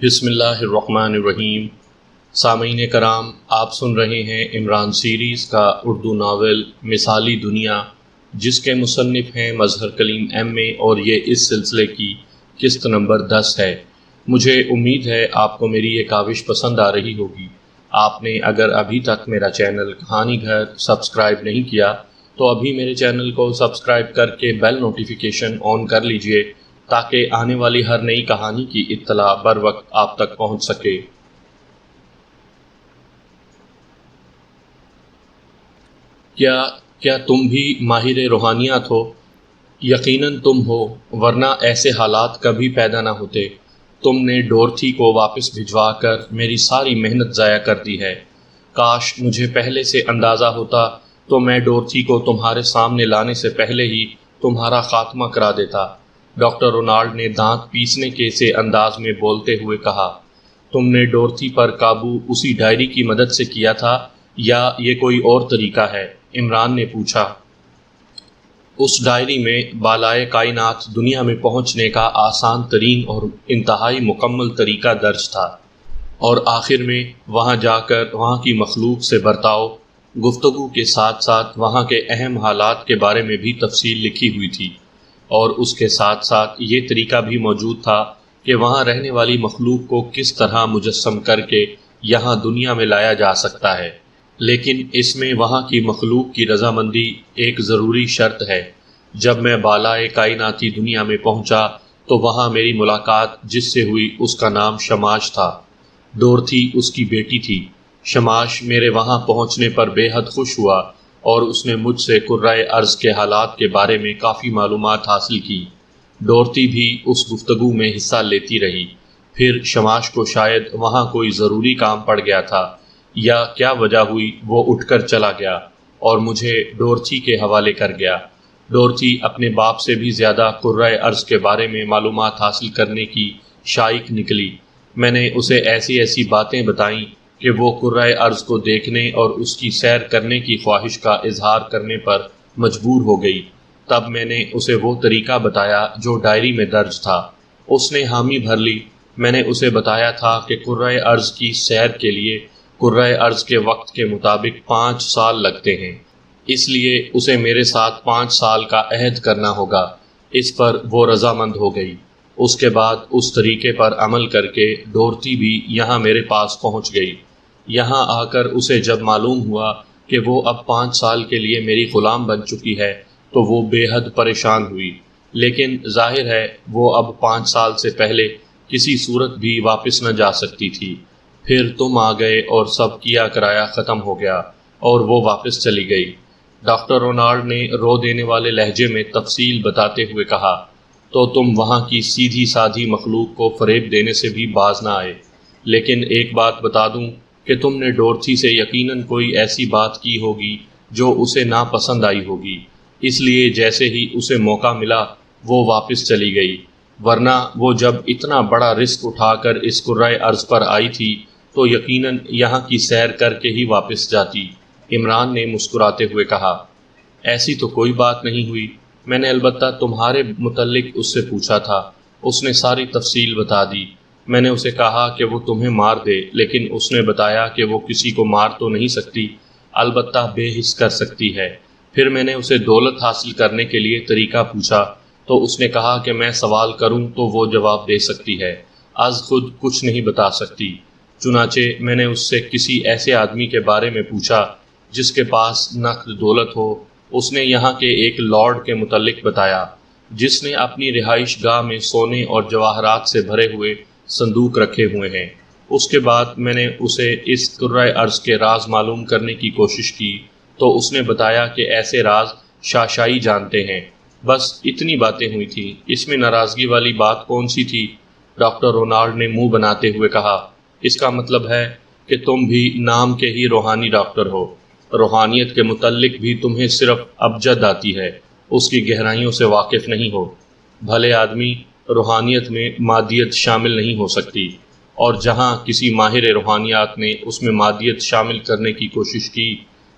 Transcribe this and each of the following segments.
بسم اللہ الرحمن الرحیم۔ سامعین کرام، آپ سن رہے ہیں عمران سیریز کا اردو ناول مثالی دنیا، جس کے مصنف ہیں مظہر کلیم ایم اے، اور یہ اس سلسلے کی قسط نمبر 10 ہے۔ مجھے امید ہے آپ کو میری یہ کاوش پسند آ رہی ہوگی۔ آپ نے اگر ابھی تک میرا چینل کہانی گھر سبسکرائب نہیں کیا تو ابھی میرے چینل کو سبسکرائب کر کے بیل نوٹیفیکیشن آن کر لیجئے، تاکہ آنے والی ہر نئی کہانی کی اطلاع بر وقت آپ تک پہنچ سکے۔ کیا تم بھی ماہر روحانیات ہو؟ یقیناً تم ہو، ورنہ ایسے حالات کبھی پیدا نہ ہوتے۔ تم نے ڈورتھی کو واپس بھجوا کر میری ساری محنت ضائع کر دی ہے۔ کاش مجھے پہلے سے اندازہ ہوتا تو میں ڈورتھی کو تمہارے سامنے لانے سے پہلے ہی تمہارا خاتمہ کرا دیتا۔ ڈاکٹر رونالڈ نے دانت پیسنے کے سے انداز میں بولتے ہوئے کہا۔ تم نے ڈورتھی پر قابو اسی ڈائری کی مدد سے کیا تھا یا یہ کوئی اور طریقہ ہے؟ عمران نے پوچھا۔ اس ڈائری میں بالائے کائنات دنیا میں پہنچنے کا آسان ترین اور انتہائی مکمل طریقہ درج تھا، اور آخر میں وہاں جا کر وہاں کی مخلوق سے برتاؤ، گفتگو کے ساتھ ساتھ وہاں کے اہم حالات کے بارے میں بھی تفصیل لکھی ہوئی تھی، اور اس کے ساتھ ساتھ یہ طریقہ بھی موجود تھا کہ وہاں رہنے والی مخلوق کو کس طرح مجسم کر کے یہاں دنیا میں لایا جا سکتا ہے۔ لیکن اس میں وہاں کی مخلوق کی رضامندی ایک ضروری شرط ہے۔ جب میں بالائے کائناتی دنیا میں پہنچا تو وہاں میری ملاقات جس سے ہوئی اس کا نام شماش تھا۔ ڈورتھی اس کی بیٹی تھی۔ شماش میرے وہاں پہنچنے پر بے حد خوش ہوا، اور اس نے مجھ سے کرۂ ارض کے حالات کے بارے میں کافی معلومات حاصل کی۔ ڈورتھی بھی اس گفتگو میں حصہ لیتی رہی۔ پھر شماش کو شاید وہاں کوئی ضروری کام پڑ گیا تھا، یا کیا وجہ ہوئی، وہ اٹھ کر چلا گیا اور مجھے ڈورتھی کے حوالے کر گیا۔ ڈورتھی اپنے باپ سے بھی زیادہ کرۂ ارض کے بارے میں معلومات حاصل کرنے کی شائق نکلی۔ میں نے اسے ایسی ایسی باتیں بتائیں کہ وہ کرۂ ارض کو دیکھنے اور اس کی سیر کرنے کی خواہش کا اظہار کرنے پر مجبور ہو گئی۔ تب میں نے اسے وہ طریقہ بتایا جو ڈائری میں درج تھا۔ اس نے حامی بھر لی۔ میں نے اسے بتایا تھا کہ کرۂ ارض کی سیر کے لیے کرۂ ارض کے وقت کے مطابق 5 سال لگتے ہیں، اس لیے اسے میرے ساتھ 5 سال کا عہد کرنا ہوگا۔ اس پر وہ رضامند ہو گئی۔ اس کے بعد اس طریقے پر عمل کر کے ڈورتھی بھی یہاں میرے پاس پہنچ گئی۔ یہاں آ کر اسے جب معلوم ہوا کہ وہ اب 5 سال کے لیے میری غلام بن چکی ہے تو وہ بے حد پریشان ہوئی، لیکن ظاہر ہے وہ اب 5 سال سے پہلے کسی صورت بھی واپس نہ جا سکتی تھی۔ پھر تم آ گئے اور سب کیا کرایا ختم ہو گیا، اور وہ واپس چلی گئی۔ ڈاکٹر رونالڈ نے رو دینے والے لہجے میں تفصیل بتاتے ہوئے کہا۔ تو تم وہاں کی سیدھی سادھی مخلوق کو فریب دینے سے بھی باز نہ آئے۔ لیکن ایک بات بتا دوں کہ تم نے ڈورتھی سے یقیناً کوئی ایسی بات کی ہوگی جو اسے ناپسند آئی ہوگی، اس لیے جیسے ہی اسے موقع ملا وہ واپس چلی گئی، ورنہ وہ جب اتنا بڑا رسک اٹھا کر اس کرۂ ارض پر آئی تھی تو یقیناً یہاں کی سیر کر کے ہی واپس جاتی۔ عمران نے مسکراتے ہوئے کہا۔ ایسی تو کوئی بات نہیں ہوئی۔ میں نے البتہ تمہارے متعلق اس سے پوچھا تھا۔ اس نے ساری تفصیل بتا دی۔ میں نے اسے کہا کہ وہ تمہیں مار دے، لیکن اس نے بتایا کہ وہ کسی کو مار تو نہیں سکتی، البتہ بے حس کر سکتی ہے۔ پھر میں نے اسے دولت حاصل کرنے کے لیے طریقہ پوچھا تو اس نے کہا کہ میں سوال کروں تو وہ جواب دے سکتی ہے، از خود کچھ نہیں بتا سکتی۔ چنانچہ میں نے اس سے کسی ایسے آدمی کے بارے میں پوچھا جس کے پاس نقد دولت ہو۔ اس نے یہاں کے ایک لارڈ کے متعلق بتایا جس نے اپنی رہائش گاہ میں سونے اور جواہرات سے بھرے ہوئے صندوق رکھے ہوئے ہیں۔ اس کے بعد میں نے اسے اس کرۂ ارض کے راز معلوم کرنے کی کوشش کی تو اس نے بتایا کہ ایسے راز شاشائی جانتے ہیں۔ بس اتنی باتیں ہوئی تھیں۔ اس میں ناراضگی والی بات کون سی تھی؟ ڈاکٹر رونالڈ نے منہ بناتے ہوئے کہا۔ اس کا مطلب ہے کہ تم بھی نام کے ہی روحانی ڈاکٹر ہو۔ روحانیت کے متعلق بھی تمہیں صرف ابجد آتی ہے، اس کی گہرائیوں سے واقف نہیں ہو۔ بھلے آدمی روحانیت میں مادیت شامل نہیں ہو سکتی، اور جہاں کسی ماہر روحانیات نے اس میں مادیت شامل کرنے کی کوشش کی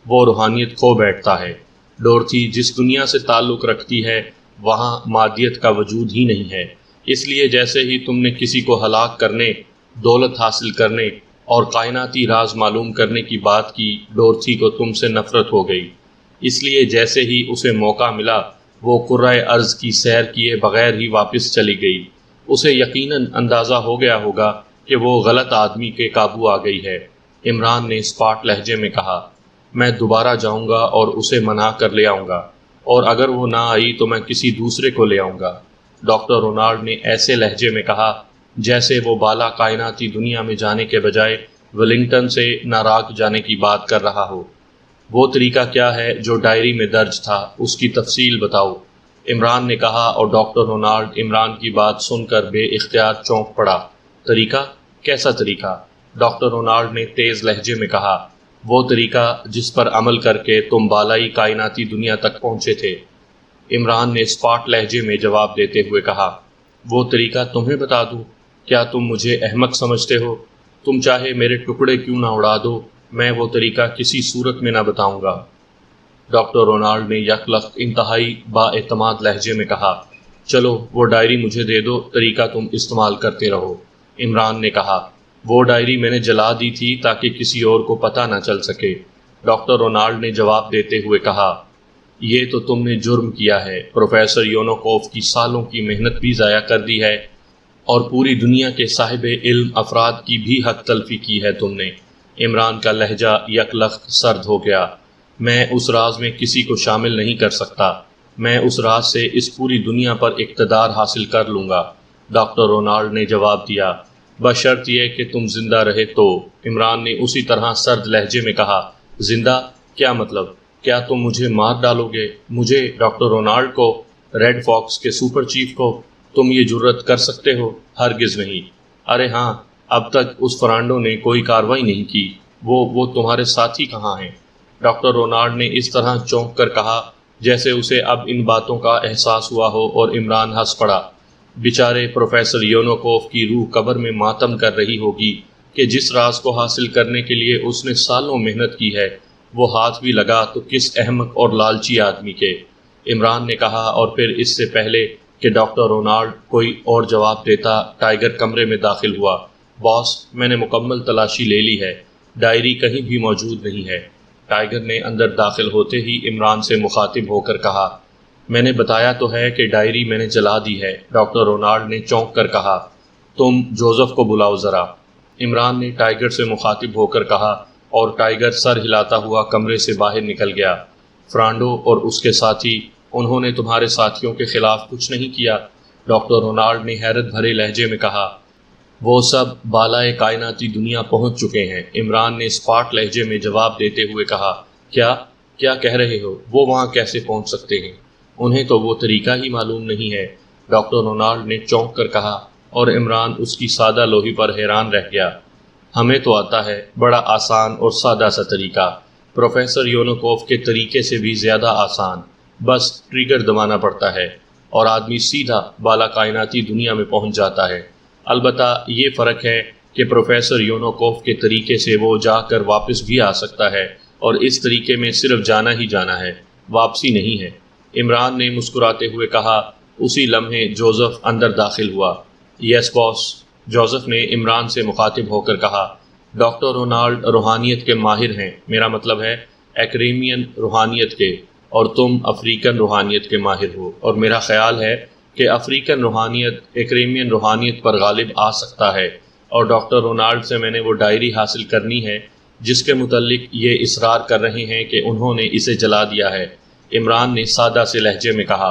وہ روحانیت کھو بیٹھتا ہے۔ ڈورتھی جس دنیا سے تعلق رکھتی ہے وہاں مادیت کا وجود ہی نہیں ہے، اس لیے جیسے ہی تم نے کسی کو ہلاک کرنے دولت حاصل کرنے اور کائناتی راز معلوم کرنے کی بات کی ڈورتھی کو تم سے نفرت ہو گئی، اس لیے جیسے ہی اسے موقع ملا وہ کرۂ ارض کی سیر کیے بغیر ہی واپس چلی گئی۔ اسے یقیناً اندازہ ہو گیا ہوگا کہ وہ غلط آدمی کے قابو آ گئی ہے۔ عمران نے اسپاٹ لہجے میں کہا، میں دوبارہ جاؤں گا اور اسے منا کر لے آؤں گا، اور اگر وہ نہ آئی تو میں کسی دوسرے کو لے آؤں گا۔ ڈاکٹر رونالڈ نے ایسے لہجے میں کہا جیسے وہ بالا کائناتی دنیا میں جانے کے بجائے ولنگٹن سے ناراک جانے کی بات کر رہا ہو۔ وہ طریقہ کیا ہے جو ڈائری میں درج تھا، اس کی تفصیل بتاؤ، عمران نے کہا، اور ڈاکٹر رونالڈ عمران کی بات سن کر بے اختیار چونک پڑا۔ طریقہ؟ کیسا طریقہ؟ ڈاکٹر رونالڈ نے تیز لہجے میں کہا، وہ طریقہ جس پر عمل کر کے تم بالائی کائناتی دنیا تک پہنچے تھے۔ عمران نے اسپاٹ لہجے میں جواب دیتے ہوئے کہا، وہ طریقہ تمہیں بتا دوں؟ کیا تم مجھے احمق سمجھتے ہو؟ تم چاہے میرے ٹکڑے کیوں نہ اڑا دو، میں وہ طریقہ کسی صورت میں نہ بتاؤں گا۔ ڈاکٹر رونالڈ نے یکلخت انتہائی با اعتماد لہجے میں کہا، چلو وہ ڈائری مجھے دے دو، طریقہ تم استعمال کرتے رہو۔ عمران نے کہا، وہ ڈائری میں نے جلا دی تھی تاکہ کسی اور کو پتہ نہ چل سکے۔ ڈاکٹر رونالڈ نے جواب دیتے ہوئے کہا، یہ تو تم نے جرم کیا ہے، پروفیسر یونوکوف کی سالوں کی محنت بھی ضائع کر دی ہے، اور پوری دنیا کے صاحب علم افراد کی بھی حق تلفی کی ہے تم نے۔ عمران کا لہجہ یکلخت سرد ہو گیا۔ میں اس راز میں کسی کو شامل نہیں کر سکتا، میں اس راز سے اس پوری دنیا پر اقتدار حاصل کر لوں گا، ڈاکٹر رونالڈ نے جواب دیا، بشرط یہ کہ تم زندہ رہے تو۔ عمران نے اسی طرح سرد لہجے میں کہا، زندہ؟ کیا مطلب؟ کیا تم مجھے مار ڈالو گے؟ مجھے، ڈاکٹر رونالڈ کو، ریڈ فاکس کے سپر چیف کو؟ تم یہ جرت کر سکتے ہو؟ ہرگز نہیں۔ ارے ہاں، اب تک اس فرانڈو نے کوئی کارروائی نہیں کی۔ وہ تمہارے ساتھی کہاں ہیں؟ ڈاکٹر رونالڈ نے اس طرح چونک کر کہا جیسے اسے اب ان باتوں کا احساس ہوا ہو، اور عمران ہنس پڑا۔ بیچارے پروفیسر یونوکوف کی روح قبر میں ماتم کر رہی ہوگی کہ جس راز کو حاصل کرنے کے لیے اس نے سالوں محنت کی ہے، وہ ہاتھ بھی لگا تو کس احمق اور لالچی آدمی کے۔ عمران نے کہا، اور پھر اس سے پہلے کہ ڈاکٹر رونالڈ کوئی اور جواب دیتا، ٹائیگر کمرے میں داخل ہوا۔ باس، میں نے مکمل تلاشی لے لی ہے، ڈائری کہیں بھی موجود نہیں ہے۔ ٹائیگر نے اندر داخل ہوتے ہی عمران سے مخاطب ہو کر کہا، میں نے بتایا تو ہے کہ ڈائری میں نے جلا دی ہے۔ ڈاکٹر رونالڈ نے چونک کر کہا، تم جوزف کو بلاؤ ذرا۔ عمران نے ٹائیگر سے مخاطب ہو کر کہا، اور ٹائیگر سر ہلاتا ہوا کمرے سے باہر نکل گیا۔ فرانڈو اور اس کے ساتھی، انہوں نے تمہارے ساتھیوں کے خلاف کچھ نہیں کیا؟ ڈاکٹر رونالڈ نے حیرت بھرے لہجے میں کہا، وہ سب بالائے کائناتی دنیا پہنچ چکے ہیں۔ عمران نے اسپاٹ لہجے میں جواب دیتے ہوئے کہا، کیا کہہ رہے ہو؟ وہ وہاں کیسے پہنچ سکتے ہیں؟ انہیں تو وہ طریقہ ہی معلوم نہیں ہے، ڈاکٹر رونالڈ نے چونک کر کہا، اور عمران اس کی سادہ لوہی پر حیران رہ گیا۔ ہمیں تو آتا ہے، بڑا آسان اور سادہ سا طریقہ، پروفیسر یونوکوف کے طریقے سے بھی زیادہ آسان، بس ٹریگر دبانا پڑتا ہے اور آدمی سیدھا بالا کائناتی دنیا میں پہنچ جاتا ہے۔ البتہ یہ فرق ہے کہ پروفیسر یونوکوف کے طریقے سے وہ جا کر واپس بھی آ سکتا ہے، اور اس طریقے میں صرف جانا ہی جانا ہے، واپسی نہیں ہے۔ عمران نے مسکراتے ہوئے کہا۔ اسی لمحے جوزف اندر داخل ہوا۔ یس باس، جوزف نے عمران سے مخاطب ہو کر کہا، ڈاکٹر رونالڈ روحانیت کے ماہر ہیں، میرا مطلب ہے ایکریمین روحانیت کے، اور تم افریقن روحانیت کے ماہر ہو، اور میرا خیال ہے کہ افریقن روحانیت ایکریمین روحانیت پر غالب آ سکتا ہے، اور ڈاکٹر رونالڈ سے میں نے وہ ڈائری حاصل کرنی ہے جس کے متعلق یہ اصرار کر رہے ہیں کہ انہوں نے اسے جلا دیا ہے۔ عمران نے سادہ سے لہجے میں کہا،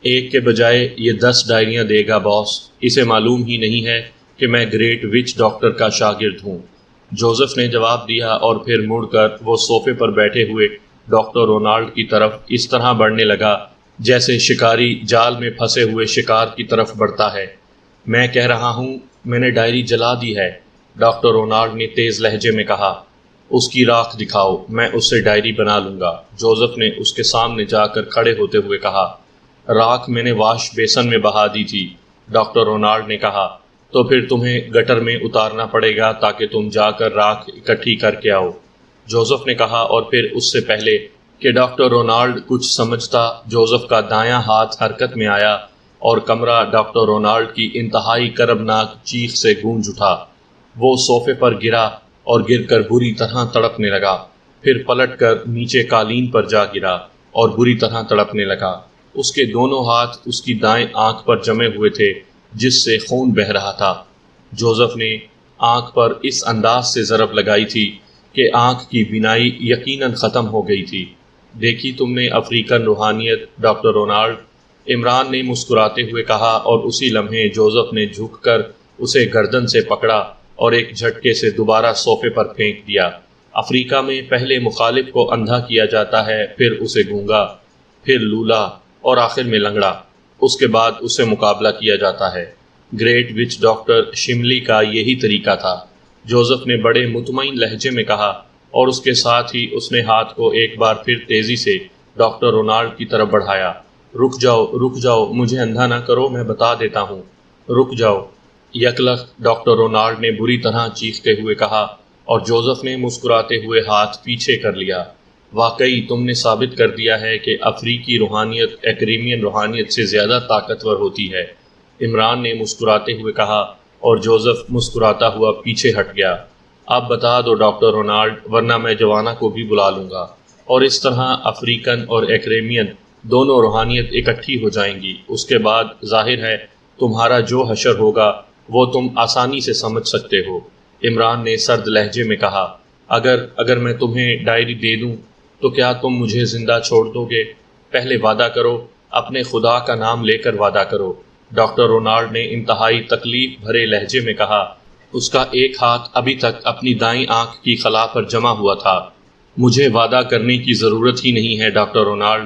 ایک کے بجائے یہ 10 ڈائریاں دے گا باس، اسے معلوم ہی نہیں ہے کہ میں گریٹ وچ ڈاکٹر کا شاگرد ہوں۔ جوزف نے جواب دیا، اور پھر مڑ کر وہ صوفے پر بیٹھے ہوئے ڈاکٹر رونالڈ کی طرف اس طرح بڑھنے لگا جیسے شکاری جال میں پھنسے ہوئے شکار کی طرف بڑھتا ہے۔ میں کہہ رہا ہوں، میں نے ڈائری جلا دی ہے، ڈاکٹر رونالڈ نے تیز لہجے میں کہا۔ اس کی راکھ دکھاؤ، میں اس سے ڈائری بنا لوں گا، جوزف نے اس کے سامنے جا کر کھڑے ہوتے ہوئے کہا۔ راکھ میں نے واش بیسن میں بہا دی تھی، ڈاکٹر رونالڈ نے کہا۔ تو پھر تمہیں گٹر میں اتارنا پڑے گا تاکہ تم جا کر راکھ اکٹھی کر کے آؤ، جوزف نے کہا، اور پھر اس سے پہلے کہ ڈاکٹر رونالڈ کچھ سمجھتا، جوزف کا دایاں ہاتھ حرکت میں آیا اور کمرہ ڈاکٹر رونالڈ کی انتہائی کربناک چیخ سے گونج اٹھا۔ وہ صوفے پر گرا اور گر کر بری طرح تڑپنے لگا، پھر پلٹ کر نیچے قالین پر جا گرا اور بری طرح تڑپنے لگا۔ اس کے دونوں ہاتھ اس کی دائیں آنکھ پر جمے ہوئے تھے جس سے خون بہہ رہا تھا۔ جوزف نے آنکھ پر اس انداز سے ضرب لگائی تھی کہ آنکھ کی بینائی یقیناً ختم ہو گئی تھی۔ دیکھی تم نے افریقن روحانیت ڈاکٹر رونالڈ؟ عمران نے مسکراتے ہوئے کہا، اور اسی لمحے جوزف نے جھک کر اسے گردن سے پکڑا اور ایک جھٹکے سے دوبارہ صوفے پر پھینک دیا۔ افریقہ میں پہلے مخالف کو اندھا کیا جاتا ہے، پھر اسے گونگا، پھر لولا اور آخر میں لنگڑا، اس کے بعد اسے مقابلہ کیا جاتا ہے۔ گریٹ وچ ڈاکٹر شملی کا یہی طریقہ تھا، جوزف نے بڑے مطمئن لہجے میں کہا، اور اس کے ساتھ ہی اس نے ہاتھ کو ایک بار پھر تیزی سے ڈاکٹر رونالڈ کی طرف بڑھایا۔ رک جاؤ، مجھے اندھا نہ کرو، میں بتا دیتا ہوں، رک جاؤ، یکلخت ڈاکٹر رونالڈ نے بری طرح چیختے ہوئے کہا، اور جوزف نے مسکراتے ہوئے ہاتھ پیچھے کر لیا۔ واقعی تم نے ثابت کر دیا ہے کہ افریقی روحانیت ایکریمین روحانیت سے زیادہ طاقتور ہوتی ہے، عمران نے مسکراتے ہوئے کہا، اور جوزف مسکراتا ہوا پیچھے ہٹ گیا۔ اب بتا دو ڈاکٹر رونالڈ، ورنہ میں جوانا کو بھی بلا لوں گا، اور اس طرح افریقن اور ایکریمین دونوں روحانیت اکٹھی ہو جائیں گی۔ اس کے بعد ظاہر ہے تمہارا جو حشر ہوگا وہ تم آسانی سے سمجھ سکتے ہو، عمران نے سرد لہجے میں کہا۔ اگر میں تمہیں ڈائری دے دوں تو کیا تم مجھے زندہ چھوڑ دو گے؟ پہلے وعدہ کرو، اپنے خدا کا نام لے کر وعدہ کرو، ڈاکٹر رونالڈ نے انتہائی تکلیف بھرے لہجے میں کہا۔ اس کا ایک ہاتھ ابھی تک اپنی دائیں آنکھ کی خلا پر جمع ہوا تھا۔ مجھے وعدہ کرنے کی ضرورت ہی نہیں ہے ڈاکٹر رونالڈ،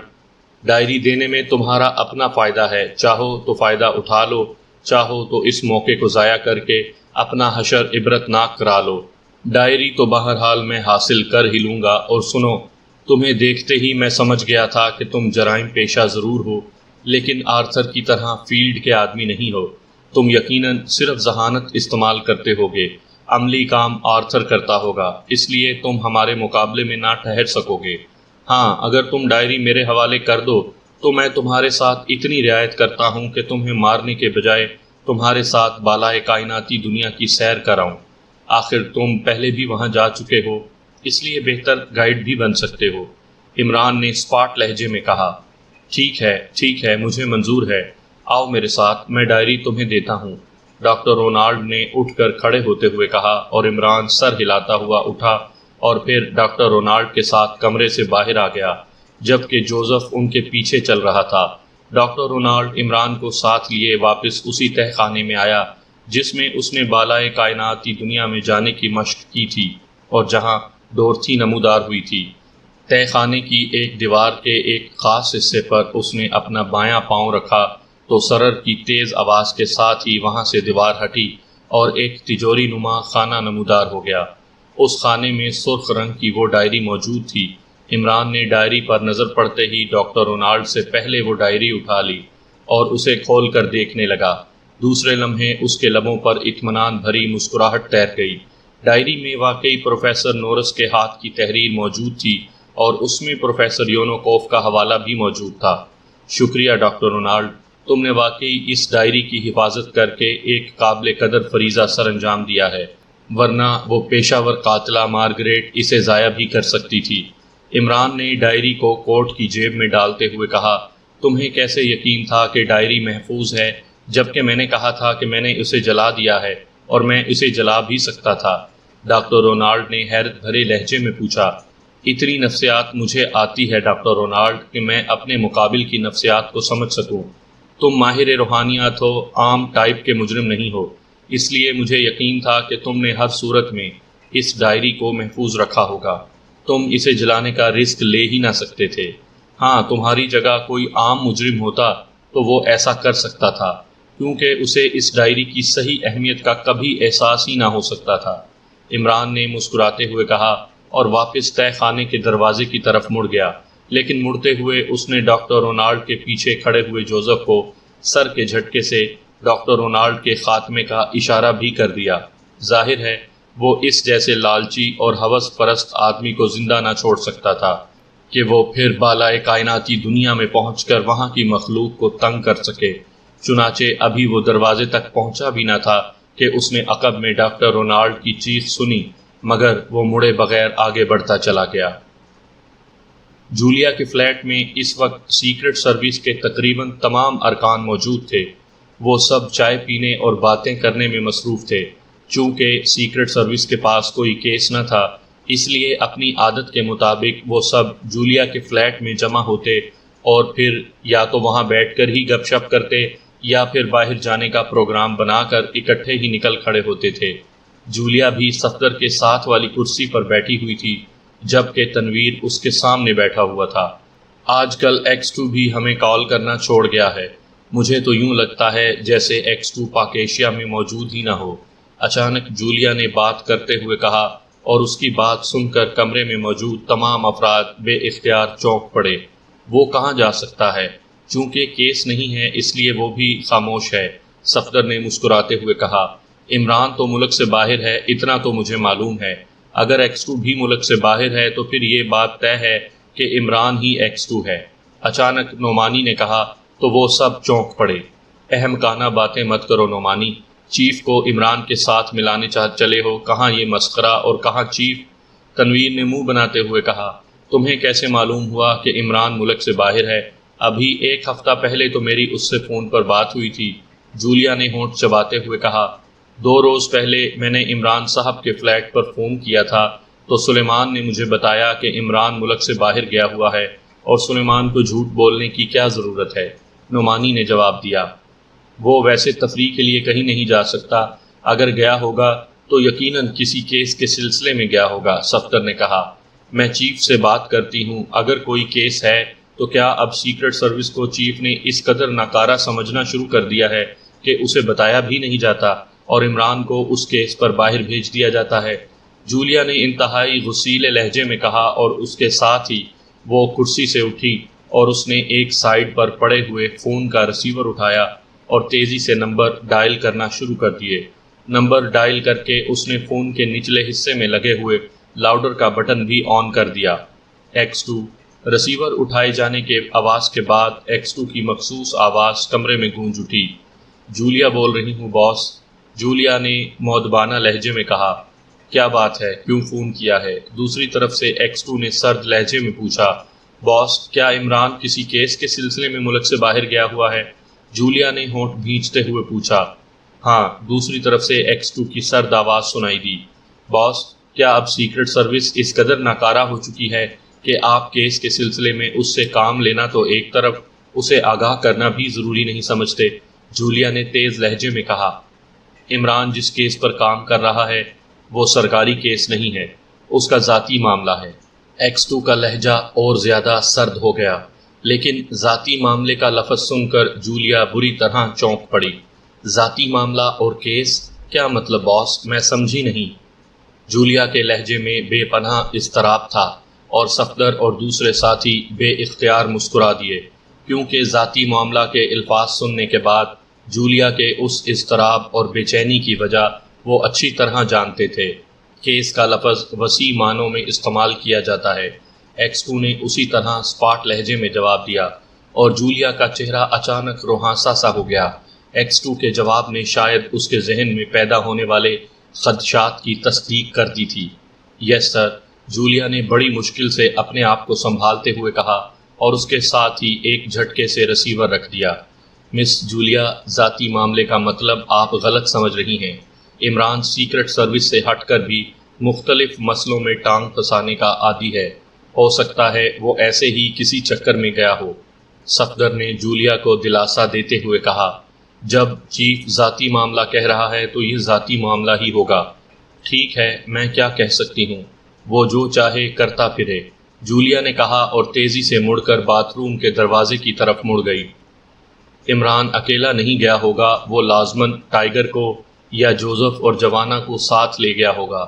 ڈائری دینے میں تمہارا اپنا فائدہ ہے، چاہو تو فائدہ اٹھا لو، چاہو تو اس موقع کو ضائع کر کے اپنا حشر عبرت ناک کرا لو۔ ڈائری تو بہرحال میں حاصل کر ہی لوں گا، اور سنو، تمہیں دیکھتے ہی میں سمجھ گیا تھا کہ تم جرائم پیشہ ضرور ہو، لیکن آرتھر کی طرح فیلڈ کے آدمی نہیں ہو۔ تم یقیناً صرف ذہانت استعمال کرتے ہوگے، عملی کام آرتھر کرتا ہوگا، اس لیے تم ہمارے مقابلے میں نہ ٹھہر سکو گے۔ ہاں، اگر تم ڈائری میرے حوالے کر دو تو میں تمہارے ساتھ اتنی رعایت کرتا ہوں کہ تمہیں مارنے کے بجائے تمہارے ساتھ بالائے کائناتی دنیا کی سیر کراؤں۔ آخر تم پہلے بھی وہاں جا چکے ہو، اس لیے بہتر گائیڈ بھی بن سکتے ہو، عمران نے اسپاٹ لہجے میں کہا۔ ٹھیک ہے، مجھے منظور ہے، آؤ میرے ساتھ، میں ڈائری تمہیں دیتا ہوں، ڈاکٹر رونالڈ نے اٹھ کر کھڑے ہوتے ہوئے کہا، اور عمران سر ہلاتا ہوا اٹھا اور پھر ڈاکٹر رونالڈ کے ساتھ کمرے سے باہر آ گیا، جبکہ جوزف ان کے پیچھے چل رہا تھا۔ ڈاکٹر رونالڈ عمران کو ساتھ لیے واپس اسی تہہ خانے میں آیا جس میں اس نے بالائے کائناتی دنیا میں جانے کی مشق کی تھی اور جہاں ڈورتھی نمودار ہوئی تھی۔ تہہ خانے کی ایک دیوار کے ایک خاص حصے پر اس نے اپنا بایاں پاؤں رکھا تو سرر کی تیز آواز کے ساتھ ہی وہاں سے دیوار ہٹی اور ایک تجوری نما خانہ نمودار ہو گیا۔ اس خانے میں سرخ رنگ کی وہ ڈائری موجود تھی۔ عمران نے ڈائری پر نظر پڑتے ہی ڈاکٹر رونالڈ سے پہلے وہ ڈائری اٹھا لی اور اسے کھول کر دیکھنے لگا۔ دوسرے لمحے اس کے لبوں پر اطمینان بھری مسکراہٹ تیر گئی۔ ڈائری میں واقعی پروفیسر نورس کے ہاتھ کی تحریر موجود تھی اور اس میں پروفیسر یونوکوف کا حوالہ بھی موجود تھا۔ شکریہ ڈاکٹر رونالڈ، تم نے واقعی اس ڈائری کی حفاظت کر کے ایک قابل قدر فریضہ سر انجام دیا ہے، ورنہ وہ پیشہ ور قاتلہ مارگریٹ اسے ضائع بھی کر سکتی تھی۔ عمران نے ڈائری کو کوٹ کی جیب میں ڈالتے ہوئے کہا، تمہیں کیسے یقین تھا کہ ڈائری محفوظ ہے جبکہ میں نے کہا تھا کہ میں نے اسے جلا دیا ہے اور میں اسے جلا بھی سکتا تھا؟ ڈاکٹر رونالڈ نے حیرت بھرے لہجے میں پوچھا۔ اتنی نفسیات مجھے آتی ہے ڈاکٹر رونالڈ کہ میں اپنے مقابل کی نفسیات کو سمجھ سکوں۔ تم ماہر روحانیات ہو، عام ٹائپ کے مجرم نہیں ہو، اس لیے مجھے یقین تھا کہ تم نے ہر صورت میں اس ڈائری کو محفوظ رکھا ہوگا۔ تم اسے جلانے کا رسک لے ہی نہ سکتے تھے۔ ہاں، تمہاری جگہ کوئی عام مجرم ہوتا تو وہ ایسا کر سکتا تھا، کیونکہ اسے اس ڈائری کی صحیح اہمیت کا کبھی احساس ہی نہ ہو سکتا تھا، عمران نے مسکراتے ہوئے کہا اور واپس تہہ خانے کے دروازے کی طرف مڑ گیا، لیکن مڑتے ہوئے اس نے ڈاکٹر رونالڈ کے پیچھے کھڑے ہوئے جوزف کو سر کے جھٹکے سے ڈاکٹر رونالڈ کے خاتمے کا اشارہ بھی کر دیا۔ ظاہر ہے وہ اس جیسے لالچی اور ہوس پرست آدمی کو زندہ نہ چھوڑ سکتا تھا کہ وہ پھر بالائے کائناتی دنیا میں پہنچ کر وہاں کی مخلوق کو تنگ کر سکے۔ چنانچہ ابھی وہ دروازے تک پہنچا بھی نہ تھا کہ اس نے عقب میں ڈاکٹر رونالڈ کی چیخ سنی، مگر وہ مڑے بغیر آگے بڑھتا چلا گیا۔ جولیا کے فلیٹ میں اس وقت سیکرٹ سروس کے تقریباً تمام ارکان موجود تھے۔ وہ سب چائے پینے اور باتیں کرنے میں مصروف تھے۔ چونکہ سیکرٹ سروس کے پاس کوئی کیس نہ تھا، اس لیے اپنی عادت کے مطابق وہ سب جولیا کے فلیٹ میں جمع ہوتے اور پھر یا تو وہاں بیٹھ کر ہی گپ شپ کرتے یا پھر باہر جانے کا پروگرام بنا کر اکٹھے ہی نکل کھڑے ہوتے تھے۔ جولیا بھی صفدر کے ساتھ والی کرسی پر بیٹھی ہوئی تھی، جبکہ تنویر اس کے سامنے بیٹھا ہوا تھا۔ آج کل X2 بھی ہمیں کال کرنا چھوڑ گیا ہے۔ مجھے تو یوں لگتا ہے جیسے X2 پاک ایشیا میں موجود ہی نہ ہو، اچانک جولیا نے بات کرتے ہوئے کہا، اور اس کی بات سن کر کمرے میں موجود تمام افراد بے اختیار چونک پڑے۔ وہ کہاں جا سکتا ہے؟ چونکہ کیس نہیں ہے اس لیے وہ بھی خاموش ہے، صفدر نے مسکراتے ہوئے کہا۔ عمران تو ملک سے باہر ہے، اتنا تو مجھے معلوم ہے۔ اگر X2 بھی ملک سے باہر ہے تو پھر یہ بات طے ہے کہ عمران ہی X2 ہے، اچانک نعمانی نے کہا۔ تو وہ سب چونک پڑے۔ اہم کانہ باتیں مت کرو نعمانی، چیف کو عمران کے ساتھ ملانے چلے ہو، کہاں یہ مسخرہ اور کہاں چیف؟ تنویر نے منہ بناتے ہوئے کہا۔ تمہیں کیسے معلوم ہوا کہ عمران ملک سے باہر ہے؟ ابھی 1 ہفتہ پہلے تو میری اس سے فون پر بات ہوئی تھی، جولیا نے ہونٹ چباتے ہوئے کہا۔ 2 روز پہلے میں نے عمران صاحب کے فلیٹ پر فون کیا تھا تو سلیمان نے مجھے بتایا کہ عمران ملک سے باہر گیا ہوا ہے، اور سلیمان کو جھوٹ بولنے کی کیا ضرورت ہے؟ نعمانی نے جواب دیا۔ وہ ویسے تفریح کے لیے کہیں نہیں جا سکتا، اگر گیا ہوگا تو یقیناً کسی کیس کے سلسلے میں گیا ہوگا، صفدر نے کہا۔ میں چیف سے بات کرتی ہوں، اگر کوئی کیس ہے تو کیا اب سیکرٹ سروس کو چیف نے اس قدر ناکارہ سمجھنا شروع کر دیا ہے کہ اسے بتایا بھی نہیں جاتا اور عمران کو اس کیس پر باہر بھیج دیا جاتا ہے؟ جولیا نے انتہائی غصیلے لہجے میں کہا، اور اس کے ساتھ ہی وہ کرسی سے اٹھی اور اس نے ایک سائیڈ پر پڑے ہوئے فون کا ریسیور اٹھایا اور تیزی سے نمبر ڈائل کرنا شروع کر دیے۔ نمبر ڈائل کر کے اس نے فون کے نچلے حصے میں لگے ہوئے لاؤڈر کا بٹن بھی آن کر دیا۔ X2 ریسیور اٹھائے جانے کے آواز کے بعد X2 کی مخصوص آواز کمرے میں گونج اٹھی۔ جولیا بول رہی ہوں باس، جولیا نے مؤدبانہ لہجے میں کہا۔ کیا بات ہے، کیوں فون کیا ہے؟ دوسری طرف سے X2 نے سرد لہجے میں پوچھا۔ باس، کیا عمران کسی کیس کے سلسلے میں ملک سے باہر گیا ہوا ہے؟ جولیا نے ہونٹ بھینچتے ہوئے پوچھا۔ ہاں، دوسری طرف سے X2 کی سرد آواز سنائی دی۔ باس، کیا اب سیکرٹ سروس اس قدر ناکارہ ہو چکی ہے کہ آپ کیس کے سلسلے میں اس سے کام لینا تو ایک طرف، اسے آگاہ کرنا بھی ضروری نہیں سمجھتے؟ جولیا نے تیز لہجے میں کہا۔ عمران جس کیس پر کام کر رہا ہے وہ سرکاری کیس نہیں ہے، اس کا ذاتی معاملہ ہے۔ X2 کا لہجہ اور زیادہ سرد ہو گیا، لیکن ذاتی معاملے کا لفظ سن کر جولیا بری طرح چونک پڑی۔ ذاتی معاملہ اور کیس، کیا مطلب باس؟ میں سمجھی نہیں۔ جولیا کے لہجے میں بے پناہ اضطراب تھا، اور صفدر اور دوسرے ساتھی بے اختیار مسکرا دیے، کیونکہ ذاتی معاملہ کے الفاظ سننے کے بعد جولیا کے اس اضطراب اور بے چینی کی وجہ وہ اچھی طرح جانتے تھے۔ کیس کا لفظ وسیع معنوں میں استعمال کیا جاتا ہے۔ X2 نے اسی طرح اسپاٹ لہجے میں جواب دیا، اور جولیا کا چہرہ اچانک روحانسا سا ہو گیا۔ X2 کے جواب نے شاید اس کے ذہن میں پیدا ہونے والے خدشات کی تصدیق کر دی تھی۔ یس سر، جولیا نے بڑی مشکل سے اپنے آپ کو سنبھالتے ہوئے کہا، اور اس کے ساتھ ہی ایک جھٹکے سے ریسیور رکھ دیا۔ مس جولیا، ذاتی معاملے کا مطلب آپ غلط سمجھ رہی ہیں۔ عمران سیکرٹ سروس سے ہٹ کر بھی مختلف مسئلوں میں ٹانگ پھنسانے کا عادی ہے، ہو سکتا ہے وہ ایسے ہی کسی چکر میں گیا ہو۔ صفدر نے جولیا کو دلاسا دیتے ہوئے کہا، جب چیف ذاتی معاملہ کہہ رہا ہے تو یہ ذاتی معاملہ ہی ہوگا۔ ٹھیک ہے، میں کیا کہہ سکتی ہوں، وہ جو چاہے کرتا پھرے، جولیا نے کہا، اور تیزی سے مڑ کر باتھ روم کے دروازے کی طرف مڑ گئی۔ عمران اکیلا نہیں گیا ہوگا، وہ لازماً ٹائیگر کو یا جوزف اور جوانا کو ساتھ لے گیا ہوگا،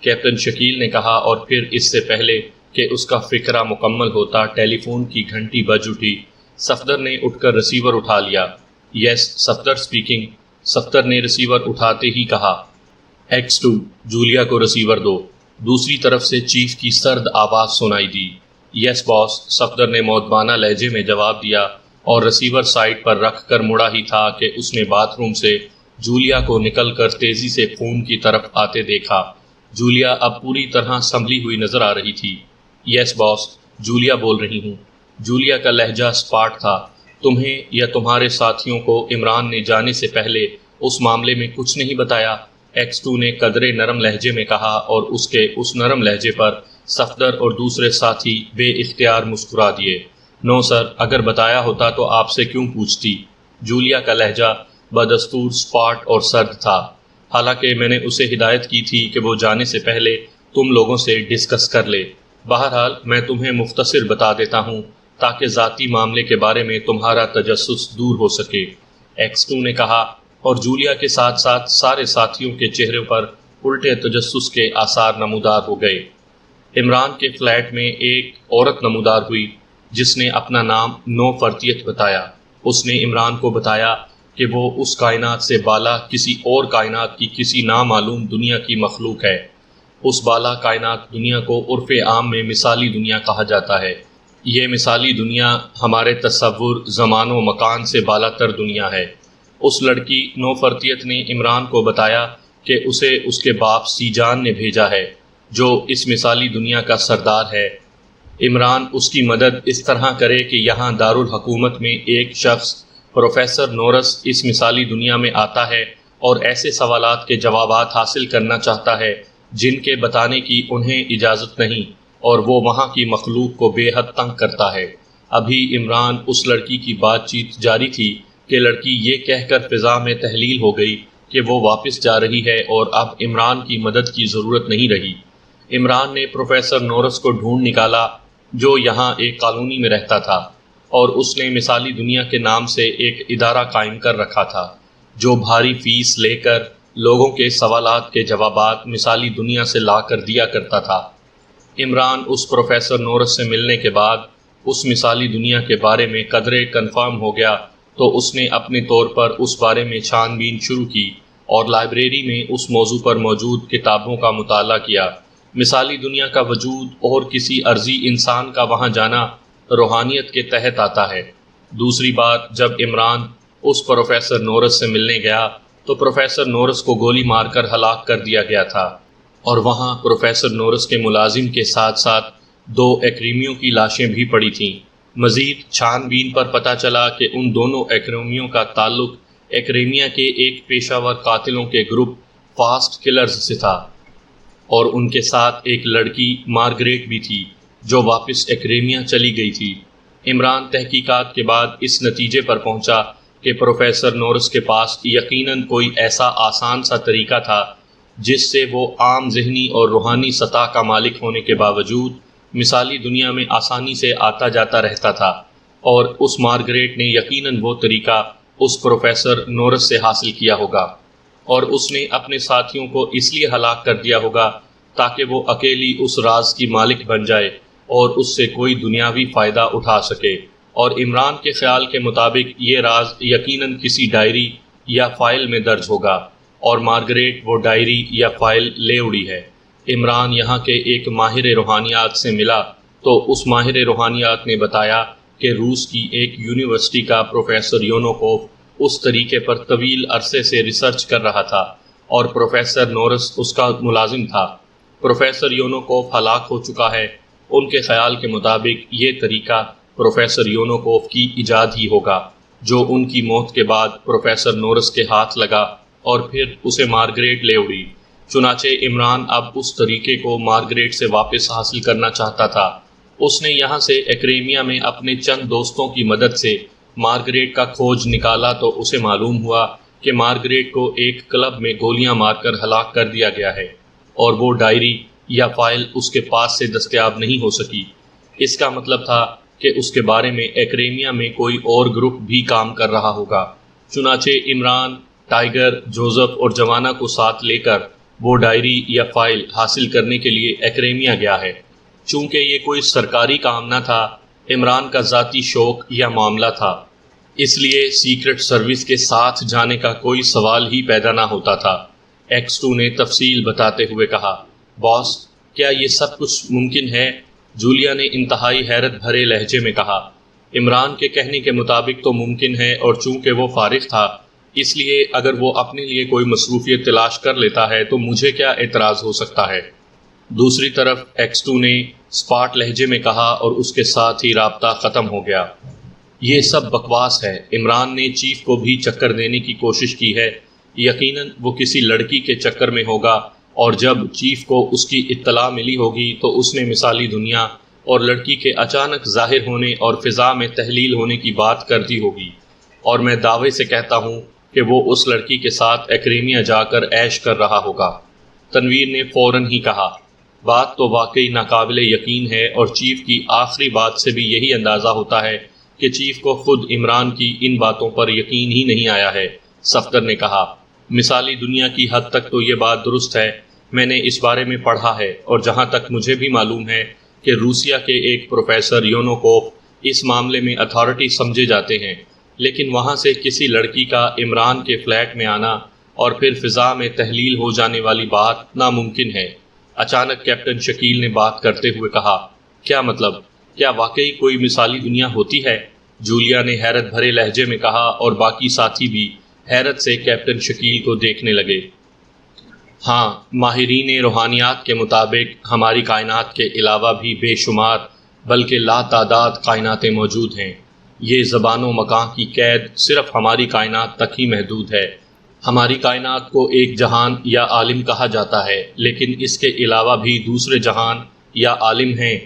کیپٹن شکیل نے کہا، اور پھر اس سے پہلے کہ اس کا فکرہ مکمل ہوتا ٹیلی فون کی گھنٹی بج اٹھی۔ صفدر نے اٹھ کر ریسیور اٹھا لیا۔ یس، صفدر اسپیکنگ، صفدر نے ریسیور اٹھاتے ہی کہا۔ X2، جولیا کو ریسیور دو۔ دوسری طرف سے چیف کی سرد آواز سنائی دی۔ یس باس، صفدر نے مؤدبانہ لہجے میں جواب دیا، اور ریسیور سائٹ پر رکھ کر مڑا ہی تھا کہ اس نے باتھ روم سے جولیا کو نکل کر تیزی سے خون کی طرف آتے دیکھا۔ جولیا اب پوری طرح سنبھلی ہوئی نظر آ رہی تھی۔ یس باس، جولیا بول رہی ہوں۔ جولیا کا لہجہ سپاٹ تھا۔ تمہیں یا تمہارے ساتھیوں کو عمران نے جانے سے پہلے اس معاملے میں کچھ نہیں بتایا؟ X2 نے قدرے نرم لہجے میں کہا، اور اس کے اس نرم لہجے پر صفدر اور دوسرے ساتھی بے اختیار مسکرا دیے۔ نو سر، اگر بتایا ہوتا تو آپ سے کیوں پوچھتی؟ جولیا کا لہجہ بدستور سپاٹ اور سرد تھا، حالانکہ میں نے اسے ہدایت کی تھی کہ وہ جانے سے پہلے تم لوگوں سے ڈسکس کر لے۔ بہرحال میں تمہیں مختصر بتا دیتا ہوں تاکہ ذاتی معاملے کے بارے میں تمہارا تجسس دور ہو سکے، X2 نے کہا، اور جولیا کے ساتھ ساتھ سارے ساتھیوں کے چہرے پر الٹے تجسس کے آثار نمودار ہو گئے۔ عمران کے فلیٹ میں ایک عورت نمودار ہوئی جس نے اپنا نام نو فرتیت بتایا۔ اس نے عمران کو بتایا کہ وہ اس کائنات سے بالا کسی اور کائنات کی کسی نامعلوم دنیا کی مخلوق ہے۔ اس بالا کائنات دنیا کو عرف عام میں مثالی دنیا کہا جاتا ہے۔ یہ مثالی دنیا ہمارے تصور، زمان و مکان سے بالا تر دنیا ہے۔ اس لڑکی نو فرتیت نے عمران کو بتایا کہ اسے اس کے باپ سیجان نے بھیجا ہے، جو اس مثالی دنیا کا سردار ہے۔ عمران اس کی مدد اس طرح کرے کہ یہاں دارالحکومت میں ایک شخص پروفیسر نورس اس مثالی دنیا میں آتا ہے اور ایسے سوالات کے جوابات حاصل کرنا چاہتا ہے جن کے بتانے کی انہیں اجازت نہیں، اور وہ وہاں کی مخلوق کو بے حد تنگ کرتا ہے۔ ابھی عمران اس لڑکی کی بات چیت جاری تھی کہ لڑکی یہ کہہ کر فضا میں تحلیل ہو گئی کہ وہ واپس جا رہی ہے اور اب عمران کی مدد کی ضرورت نہیں رہی۔ عمران نے پروفیسر نورس کو ڈھونڈ نکالا جو یہاں ایک کالونی میں رہتا تھا، اور اس نے مثالی دنیا کے نام سے ایک ادارہ قائم کر رکھا تھا جو بھاری فیس لے کر لوگوں کے سوالات کے جوابات مثالی دنیا سے لا کر دیا کرتا تھا۔ عمران اس پروفیسر نورس سے ملنے کے بعد اس مثالی دنیا کے بارے میں قدرے کنفرم ہو گیا تو اس نے اپنے طور پر اس بارے میں چھان بین شروع کی اور لائبریری میں اس موضوع پر موجود کتابوں کا مطالعہ کیا۔ مثالی دنیا کا وجود اور کسی عرضی انسان کا وہاں جانا روحانیت کے تحت آتا ہے۔ دوسری بات، جب عمران اس پروفیسر نورس سے ملنے گیا تو پروفیسر نورس کو گولی مار کر ہلاک کر دیا گیا تھا، اور وہاں پروفیسر نورس کے ملازم کے ساتھ ساتھ 2 ایکریمیوں کی لاشیں بھی پڑی تھیں۔ مزید چھان بین پر پتہ چلا کہ ان دونوں ایکریمیوں کا تعلق ایکریمیا کے ایک پیشہ ور قاتلوں کے گروپ فاسٹ کلرز سے تھا، اور ان کے ساتھ ایک لڑکی مارگریٹ بھی تھی جو واپس ایکریمیا چلی گئی تھی۔ عمران تحقیقات کے بعد اس نتیجے پر پہنچا کہ پروفیسر نورس کے پاس یقیناً کوئی ایسا آسان سا طریقہ تھا جس سے وہ عام ذہنی اور روحانی سطح کا مالک ہونے کے باوجود مثالی دنیا میں آسانی سے آتا جاتا رہتا تھا، اور اس مارگریٹ نے یقیناً وہ طریقہ اس پروفیسر نورس سے حاصل کیا ہوگا، اور اس نے اپنے ساتھیوں کو اس لیے ہلاک کر دیا ہوگا تاکہ وہ اکیلی اس راز کی مالک بن جائے اور اس سے کوئی دنیاوی فائدہ اٹھا سکے۔ اور عمران کے خیال کے مطابق یہ راز یقیناً کسی ڈائری یا فائل میں درج ہوگا، اور مارگریٹ وہ ڈائری یا فائل لے اڑی ہے۔ عمران یہاں کے ایک ماہر روحانیات سے ملا تو اس ماہر روحانیات نے بتایا کہ روس کی ایک یونیورسٹی کا پروفیسر یونوکوف اس طریقے پر طویل عرصے سے ریسرچ کر رہا تھا، اور پروفیسر نورس اس کا ملازم تھا۔ پروفیسر یونوکوف ہلاک ہو چکا ہے۔ ان کے خیال کے مطابق یہ طریقہ پروفیسر یونوکوف کی ایجاد ہی ہوگا، جو ان کی موت کے بعد پروفیسر نورس کے ہاتھ لگا اور پھر اسے مارگریٹ لے اڑی۔ چنانچہ عمران اب اس طریقے کو مارگریٹ سے واپس حاصل کرنا چاہتا تھا۔ اس نے یہاں سے ایکریمیا میں اپنے چند دوستوں کی مدد سے مارگریٹ کا کھوج نکالا تو اسے معلوم ہوا کہ مارگریٹ کو ایک کلب میں گولیاں مار کر ہلاک کر دیا گیا ہے، اور وہ ڈائری یا فائل اس کے پاس سے دستیاب نہیں ہو سکی۔ اس کا مطلب تھا کہ اس کے بارے میں ایکریمیا میں کوئی اور گروپ بھی کام کر رہا ہوگا۔ چنانچہ عمران، ٹائیگر، جوزف اور جوانا کو ساتھ لے کر وہ ڈائری یا فائل حاصل کرنے کے لیے ایکریمیا گیا ہے۔ چونکہ یہ کوئی سرکاری کام نہ تھا، عمران کا ذاتی شوق یا معاملہ تھا، اس لیے سیکرٹ سروس کے ساتھ جانے کا کوئی سوال ہی پیدا نہ ہوتا تھا۔ X2 نے تفصیل بتاتے ہوئے کہا، باس، کیا یہ سب کچھ ممکن ہے؟ جولیا نے انتہائی حیرت بھرے لہجے میں کہا۔ عمران کے کہنے کے مطابق تو ممکن ہے، اور چونکہ وہ فارغ تھا اس لیے اگر وہ اپنے لیے کوئی مصروفیت تلاش کر لیتا ہے تو مجھے کیا اعتراض ہو سکتا ہے؟ دوسری طرف X2 نے اسپاٹ لہجے میں کہا اور اس کے ساتھ ہی رابطہ ختم ہو گیا۔ یہ سب بکواس ہے۔ عمران نے چیف کو بھی چکر دینے کی کوشش کی ہے۔ یقیناً وہ کسی لڑکی کے چکر میں ہوگا، اور جب چیف کو اس کی اطلاع ملی ہوگی تو اس نے مثالی دنیا اور لڑکی کے اچانک ظاہر ہونے اور فضا میں تحلیل ہونے کی بات کر دی ہوگی، اور میں دعوے سے کہتا ہوں کہ وہ اس لڑکی کے ساتھ ایکریمیا جا کر عیش کر رہا ہوگا۔ تنویر نے فوراً ہی کہا، بات تو واقعی ناقابل یقین ہے، اور چیف کی آخری بات سے بھی یہی اندازہ ہوتا ہے کہ چیف کو خود عمران کی ان باتوں پر یقین ہی نہیں آیا ہے۔ صفدر نے کہا، مثالی دنیا کی حد تک تو یہ بات درست ہے، میں نے اس بارے میں پڑھا ہے، اور جہاں تک مجھے بھی معلوم ہے کہ روسیا کے ایک پروفیسر یونوکوف اس معاملے میں اتھارٹی سمجھے جاتے ہیں، لیکن وہاں سے کسی لڑکی کا عمران کے فلیٹ میں آنا اور پھر فضا میں تحلیل ہو جانے والی بات ناممکن ہے۔ اچانک کیپٹن شکیل نے بات کرتے ہوئے کہا، کیا مطلب؟ کیا واقعی کوئی مثالی دنیا ہوتی ہے؟ جولیا نے حیرت بھرے لہجے میں کہا، اور باقی ساتھی بھی حیرت سے کیپٹن شکیل کو دیکھنے لگے۔ ہاں، ماہرین روحانیات کے مطابق ہماری کائنات کے علاوہ بھی بے شمار بلکہ لا تعداد کائناتیں موجود ہیں۔ یہ زبان و مکان کی قید صرف ہماری کائنات تک ہی محدود ہے۔ ہماری کائنات کو ایک جہان یا عالم کہا جاتا ہے، لیکن اس کے علاوہ بھی دوسرے جہان یا عالم ہیں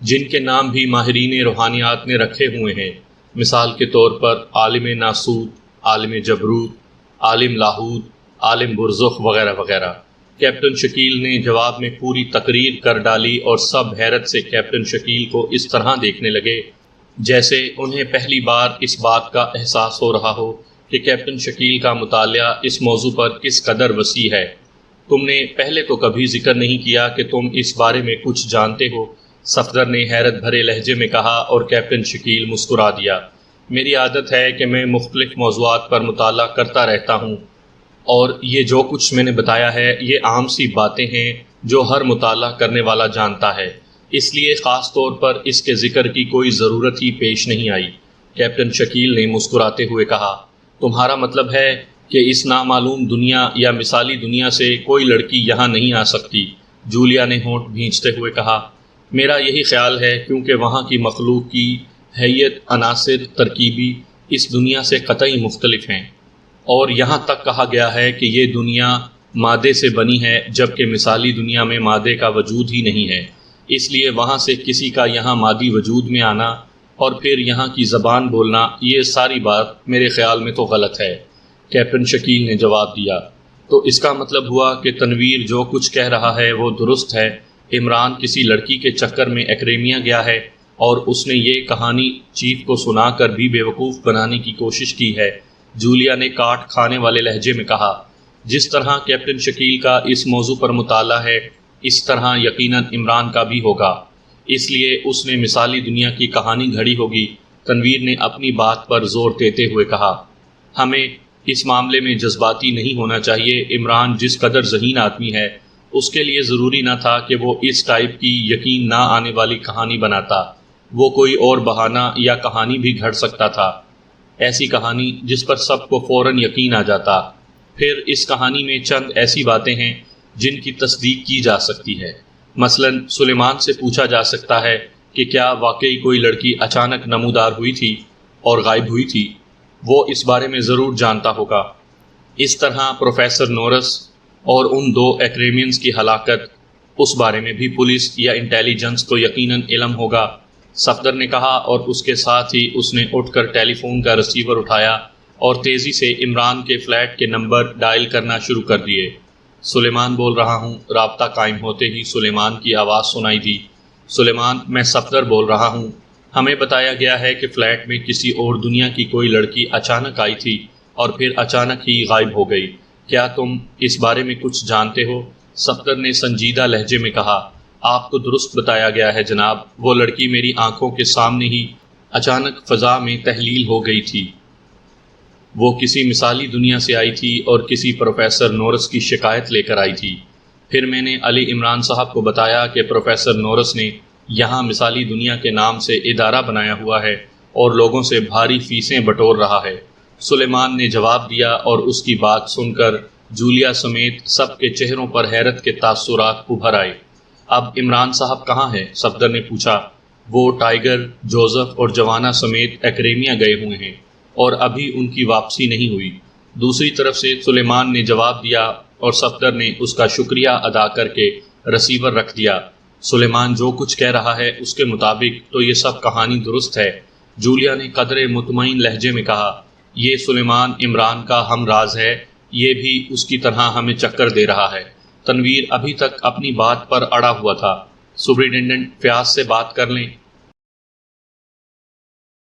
جن کے نام بھی ماہرین روحانیات نے رکھے ہوئے ہیں۔ مثال کے طور پر عالم ناسوت، عالم جبروت، عالم لاہوت، عالم برزخ وغیرہ وغیرہ۔ کیپٹن شکیل نے جواب میں پوری تقریر کر ڈالی، اور سب حیرت سے کیپٹن شکیل کو اس طرح دیکھنے لگے جیسے انہیں پہلی بار اس بات کا احساس ہو رہا ہو کہ کیپٹن شکیل کا مطالعہ اس موضوع پر کس قدر وسیع ہے۔ تم نے پہلے تو کبھی ذکر نہیں کیا کہ تم اس بارے میں کچھ جانتے ہو، صفدر نے حیرت بھرے لہجے میں کہا، اور کیپٹن شکیل مسکرا دیا۔ میری عادت ہے کہ میں مختلف موضوعات پر مطالعہ کرتا رہتا ہوں، اور یہ جو کچھ میں نے بتایا ہے یہ عام سی باتیں ہیں جو ہر مطالعہ کرنے والا جانتا ہے، اس لیے خاص طور پر اس کے ذکر کی کوئی ضرورت ہی پیش نہیں آئی۔ کیپٹن شکیل نے مسکراتے ہوئے کہا، تمہارا مطلب ہے کہ اس نامعلوم دنیا یا مثالی دنیا سے کوئی لڑکی یہاں نہیں آ سکتی؟ جولیا نے ہونٹ بھینچتے ہوئے کہا، میرا یہی خیال ہے، کیونکہ وہاں کی مخلوق کی حیت، عناصر، ترکیبی اس دنیا سے قطعی مختلف ہیں، اور یہاں تک کہا گیا ہے کہ یہ دنیا مادے سے بنی ہے، جبکہ مثالی دنیا میں مادے کا وجود ہی نہیں ہے۔ اس لیے وہاں سے کسی کا یہاں مادی وجود میں آنا اور پھر یہاں کی زبان بولنا، یہ ساری بات میرے خیال میں تو غلط ہے۔ کیپٹن شکیل نے جواب دیا، تو اس کا مطلب ہوا کہ تنویر جو کچھ کہہ رہا ہے وہ درست ہے۔ عمران کسی لڑکی کے چکر میں ایکریمیا گیا ہے، اور اس نے یہ کہانی چیف کو سنا کر بھی بیوقوف بنانے کی کوشش کی ہے۔ جولیا نے کاٹ کھانے والے لہجے میں کہا، جس طرح کیپٹن شکیل کا اس موضوع پر مطالعہ ہے، اس طرح یقیناً عمران کا بھی ہوگا، اس لیے اس نے مثالی دنیا کی کہانی گھڑی ہوگی۔ تنویر نے اپنی بات پر زور دیتے ہوئے کہا، ہمیں اس معاملے میں جذباتی نہیں ہونا چاہیے۔ عمران جس قدر ذہین آدمی ہے، اس کے لیے ضروری نہ تھا کہ وہ اس ٹائپ کی یقین نہ آنے والی کہانی بناتا۔ وہ کوئی اور بہانہ یا کہانی بھی گھڑ سکتا تھا، ایسی کہانی جس پر سب کو فوراً یقین آ جاتا۔ پھر اس کہانی میں چند ایسی باتیں ہیں جن کی تصدیق کی جا سکتی ہے۔ مثلاً سلیمان سے پوچھا جا سکتا ہے کہ کیا واقعی کوئی لڑکی اچانک نمودار ہوئی تھی اور غائب ہوئی تھی؟ وہ اس بارے میں ضرور جانتا ہوگا۔ اس طرح پروفیسر نورس اور ان دو ایکریمینز کی ہلاکت، اس بارے میں بھی پولیس یا انٹیلیجنس کو یقیناً علم ہوگا، صفدر نے کہا، اور اس کے ساتھ ہی اس نے اٹھ کر ٹیلی فون کا رسیور اٹھایا اور تیزی سے عمران کے فلیٹ کے نمبر ڈائل کرنا شروع کر دیے۔ سلیمان بول رہا ہوں۔ رابطہ قائم ہوتے ہی سلیمان کی آواز سنائی دی، سلیمان، میں صفدر بول رہا ہوں۔ ہمیں بتایا گیا ہے کہ فلیٹ میں کسی اور دنیا کی کوئی لڑکی اچانک آئی تھی اور پھر اچانک ہی غائب ہو گئی۔ کیا تم اس بارے میں کچھ جانتے ہو؟ صفدر نے سنجیدہ لہجے میں کہا، آپ کو درست بتایا گیا ہے جناب، وہ لڑکی میری آنکھوں کے سامنے ہی اچانک فضا میں تحلیل ہو گئی تھی۔ وہ کسی مثالی دنیا سے آئی تھی اور کسی پروفیسر نورس کی شکایت لے کر آئی تھی۔ پھر میں نے علی عمران صاحب کو بتایا کہ پروفیسر نورس نے یہاں مثالی دنیا کے نام سے ادارہ بنایا ہوا ہے اور لوگوں سے بھاری فیسیں بٹور رہا ہے۔ سلیمان نے جواب دیا اور اس کی بات سن کر جولیا سمیت سب کے چہروں پر حیرت کے تاثرات ابھر آئے۔ اب عمران صاحب کہاں ہیں؟ صفدر نے پوچھا۔ وہ ٹائیگر، جوزف اور جوانا سمیت ایکریمیا گئے ہوئے ہیں اور ابھی ان کی واپسی نہیں ہوئی۔ دوسری طرف سے سلیمان نے جواب دیا اور صفدر نے اس کا شکریہ ادا کر کے رسیور رکھ دیا۔ سلیمان جو کچھ کہہ رہا ہے اس کے مطابق تو یہ سب کہانی درست ہے، جولیا نے قدرے مطمئن لہجے میں کہا۔ یہ سلیمان عمران کا ہم راز ہے، یہ بھی اس کی طرح ہمیں چکر دے رہا ہے۔ تنویر ابھی تک اپنی بات پر اڑا ہوا تھا۔ سپرنٹینڈنٹ، فیاض سے بات کر لیں۔